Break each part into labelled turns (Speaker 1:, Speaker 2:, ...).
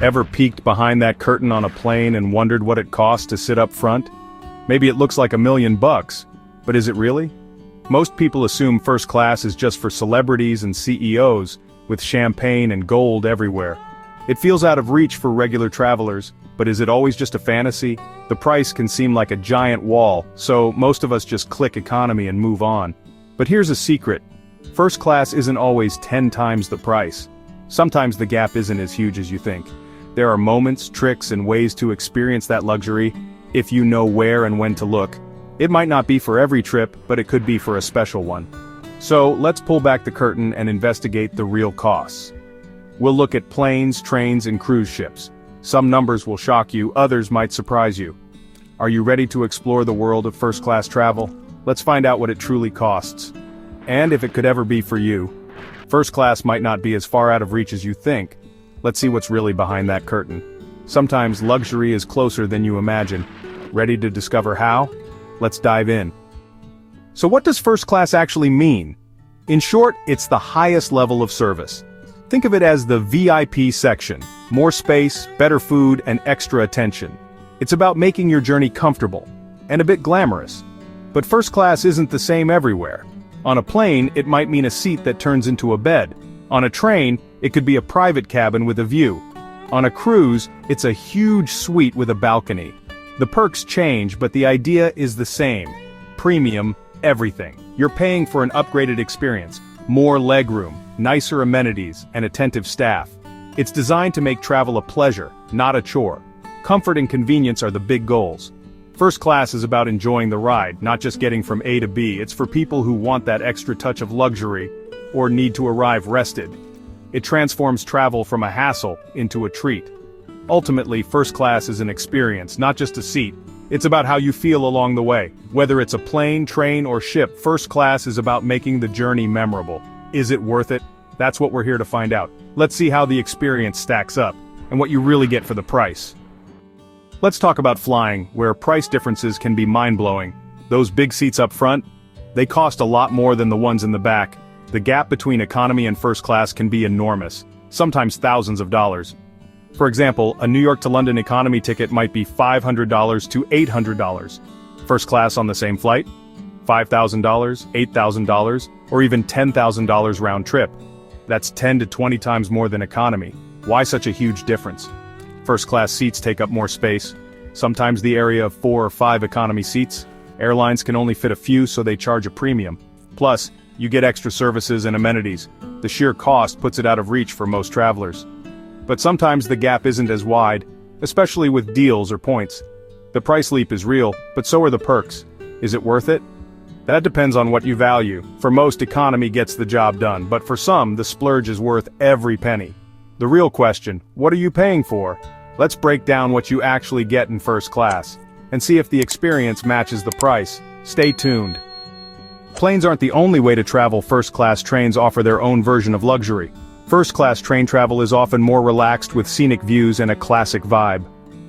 Speaker 1: Ever peeked behind that curtain on a plane and wondered what it costs to sit up front? Maybe it looks like $1,000,000, but is it really? Most people assume first class is just for celebrities and CEOs, with champagne and gold everywhere. It feels out of reach for regular travelers, but is it always just a fantasy? The price can seem like a giant wall, so most of us just click economy and move on. But here's a secret. First class isn't always 10 times the price. Sometimes the gap isn't as huge as you think. There are moments, tricks, and ways to experience that luxury, if you know where and when to look. It might not be for every trip, but it could be for a special one. So, let's pull back the curtain and investigate the real costs. We'll look at planes, trains, and cruise ships. Some numbers will shock you, others might surprise you. Are you ready to explore the world of first-class travel? Let's find out what it truly costs. And if it could ever be for you. First class might not be as far out of reach as you think. Let's see what's really behind that curtain. Sometimes luxury is closer than you imagine. Ready to discover how? Let's dive in. So what does first class actually mean? In short, it's the highest level of service. Think of it as the VIP section. More space, better food, and extra attention. It's about making your journey comfortable, and a bit glamorous. But first class isn't the same everywhere. On a plane, it might mean a seat that turns into a bed. On a train, it could be a private cabin with a view. On a cruise, it's a huge suite with a balcony. The perks change, but the idea is the same. Premium, everything. You're paying for an upgraded experience, more legroom, nicer amenities, and attentive staff. It's designed to make travel a pleasure, not a chore. Comfort and convenience are the big goals. First class is about enjoying the ride, not just getting from A to B. It's for people who want that extra touch of luxury, or need to arrive rested. It transforms travel from a hassle into a treat. Ultimately, first class is an experience, not just a seat. It's about how you feel along the way. Whether it's a plane, train, or ship, first class is about making the journey memorable. Is it worth it? That's what we're here to find out. Let's see how the experience stacks up, and what you really get for the price. Let's talk about flying, where price differences can be mind-blowing. Those big seats up front, they cost a lot more than the ones in the back. The gap between economy and first class can be enormous, sometimes thousands of dollars. For example, a New York to London economy ticket might be $500 to $800. First class on the same flight? $5,000, $8,000, or even $10,000 round trip. That's 10 to 20 times more than economy. Why such a huge difference? First class seats take up more space, sometimes the area of 4 or 5 economy seats. Airlines can only fit a few, so they charge a premium. Plus, you get extra services and amenities. The sheer cost puts it out of reach for most travelers. But sometimes the gap isn't as wide, especially with deals or points. The price leap is real, but so are the perks. Is it worth it? That depends on what you value. For most, economy gets the job done, but for some, the splurge is worth every penny. The real question, what are you paying for? Let's break down what you actually get in first class, and see if the experience matches the price. Stay tuned. Planes aren't the only way to travel. First-class trains offer their own version of luxury. First-class train travel is often more relaxed with scenic views and a classic vibe.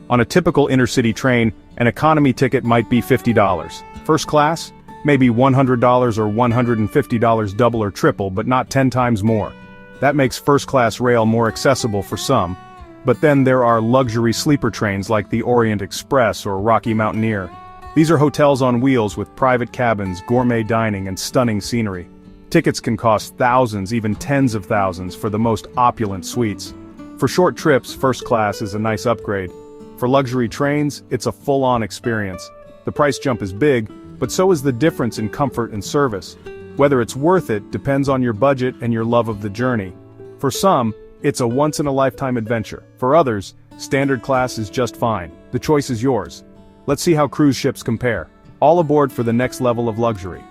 Speaker 1: On a typical intercity train, an economy ticket might be $50. First class? Maybe $100 or $150 double or triple, but not 10 times more. That makes first-class rail more accessible for some. But then there are luxury sleeper trains like the Orient Express or Rocky Mountaineer. These are hotels on wheels with private cabins, gourmet dining, and stunning scenery. Tickets can cost thousands, even tens of thousands, for the most opulent suites. For short trips, first class is a nice upgrade. For luxury trains, it's a full-on experience. The price jump is big, but so is the difference in comfort and service. Whether it's worth it depends on your budget and your love of the journey. For some, it's a once-in-a-lifetime adventure. For others, standard class is just fine. The choice is yours. Let's see how cruise ships compare. All aboard for the next level of luxury.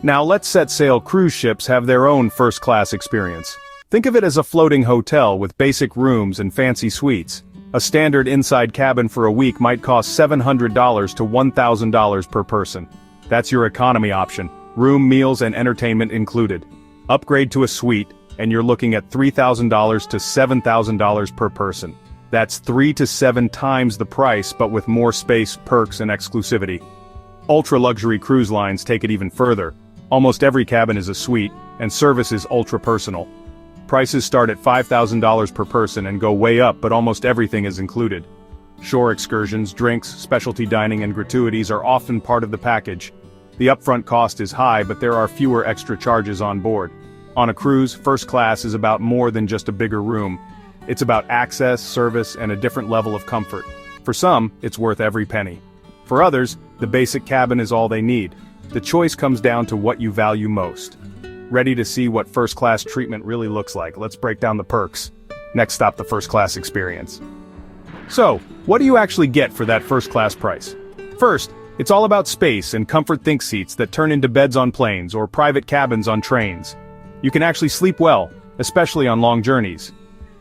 Speaker 1: Now let's set sail. Cruise ships have their own first-class experience. Think of it as a floating hotel with basic rooms and fancy suites. A standard inside cabin for a week might cost $700 to $1,000 per person. That's your economy option, room, meals, and entertainment included. Upgrade to a suite, and you're looking at $3,000 to $7,000 per person. That's 3 to 7 times the price, but with more space, perks, and exclusivity. Ultra-luxury cruise lines take it even further. Almost every cabin is a suite, and service is ultra-personal. Prices start at $5,000 per person and go way up, but almost everything is included. Shore excursions, drinks, specialty dining and gratuities are often part of the package. The upfront cost is high, but there are fewer extra charges on board. On a cruise, first class is about more than just a bigger room. It's about access, service, and a different level of comfort. For some, it's worth every penny. For others, the basic cabin is all they need. The choice comes down to what you value most. Ready to see what first-class treatment really looks like? Let's break down the perks. Next stop, the first-class experience. So, what do you actually get for that first-class price? First, it's all about space and comfort think seats that turn into beds on planes or private cabins on trains. You can actually sleep well, especially on long journeys.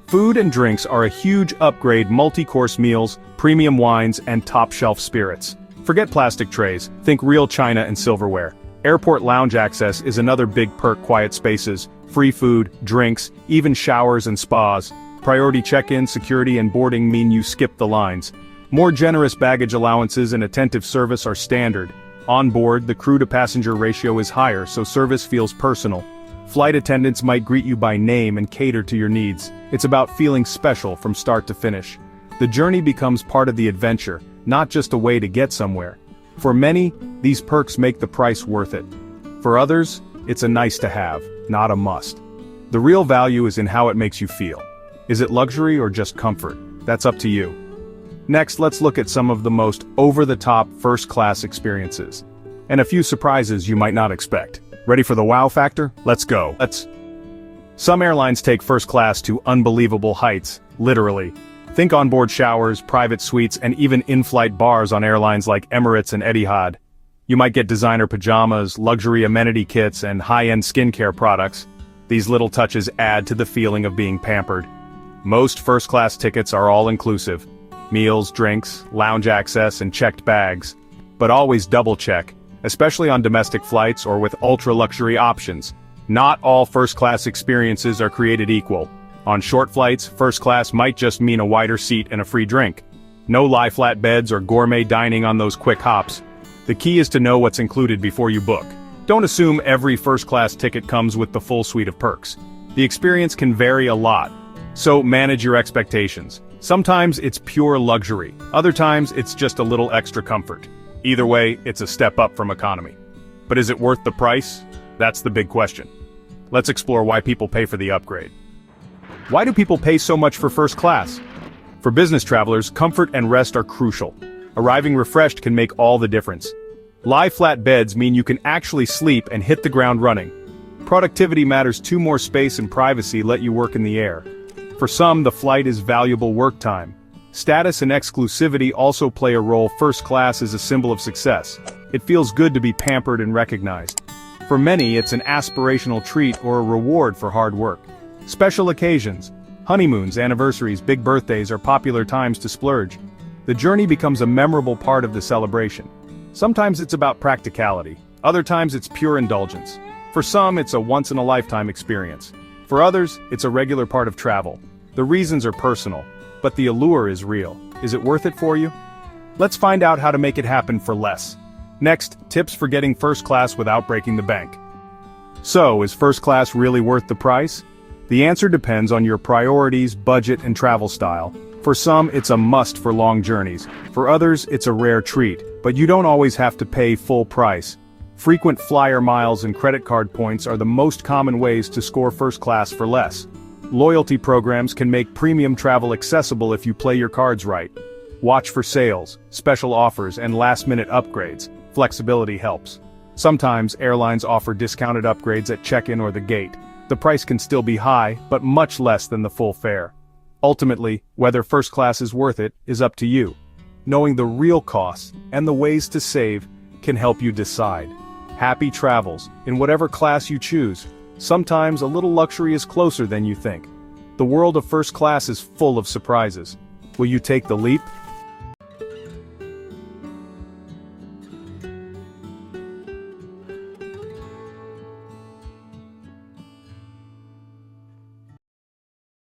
Speaker 1: Food and drinks are a huge upgrade: multi-course meals, premium wines, and top-shelf spirits. Forget plastic trays, think real china and silverware. Airport lounge access is another big perk: quiet spaces, free food, drinks, even showers and spas. Priority check-in, security, and boarding mean you skip the lines. More generous baggage allowances and attentive service are standard. On board, the crew-to-passenger ratio is higher, so service feels personal. Flight attendants might greet you by name and cater to your needs. It's about feeling special from start to finish. The journey becomes part of the adventure, not just a way to get somewhere. For many, these perks make the price worth it. For others, it's a nice to have, not a must. The real value is in how it makes you feel. Is it luxury or just comfort? That's up to you. Next, let's look at some of the most over-the-top first-class experiences. And a few surprises you might not expect. Ready for the wow factor? Let's go. Some airlines take first class to unbelievable heights, literally. Think onboard showers, private suites, and even in-flight bars on airlines like Emirates and Etihad. You might get designer pajamas, luxury amenity kits, and high-end skincare products. These little touches add to the feeling of being pampered. Most first-class tickets are all-inclusive. Meals, drinks, lounge access, and checked bags. But always double-check, especially on domestic flights or with ultra-luxury options. Not all first-class experiences are created equal. On short flights, first class might just mean a wider seat and a free drink. No lie-flat beds or gourmet dining on those quick hops. The key is to know what's included before you book. Don't assume every first-class ticket comes with the full suite of perks. The experience can vary a lot, so manage your expectations. Sometimes it's pure luxury, other times it's just a little extra comfort. Either way, it's a step up from economy. But is it worth the price? That's the big question. Let's explore why people pay for the upgrade. Why do people pay so much for first class? For business travelers, comfort and rest are crucial. Arriving refreshed can make all the difference. Lie-flat beds mean you can actually sleep and hit the ground running. Productivity matters too. More space and privacy let you work in the air. For some, the flight is valuable work time. Status and exclusivity also play a role. First class is a symbol of success. It feels good to be pampered and recognized. For many, it's an aspirational treat or a reward for hard work. Special occasions, honeymoons, anniversaries, big birthdays are popular times to splurge. The journey becomes a memorable part of the celebration. Sometimes it's about practicality, other times it's pure indulgence. For some, it's a once-in-a-lifetime experience. For others, it's a regular part of travel. The reasons are personal, but the allure is real. Is it worth it for you? Let's find out how to make it happen for less. Next, tips for getting first class without breaking the bank. So, is first class really worth the price? The answer depends on your priorities, budget, and travel style. For some, it's a must for long journeys. For others, it's a rare treat, but you don't always have to pay full price. Frequent flyer miles and credit card points are the most common ways to score first class for less. Loyalty programs can make premium travel accessible if you play your cards right. Watch for sales, special offers, and last-minute upgrades. Flexibility helps. Sometimes airlines offer discounted upgrades at check-in or the gate. The price can still be high, but much less than the full fare. Ultimately, whether first class is worth it is up to you. Knowing the real costs and the ways to save can help you decide. Happy travels, in whatever class you choose. Sometimes a little luxury is closer than you think. The world of first class is full of surprises. Will you take the leap?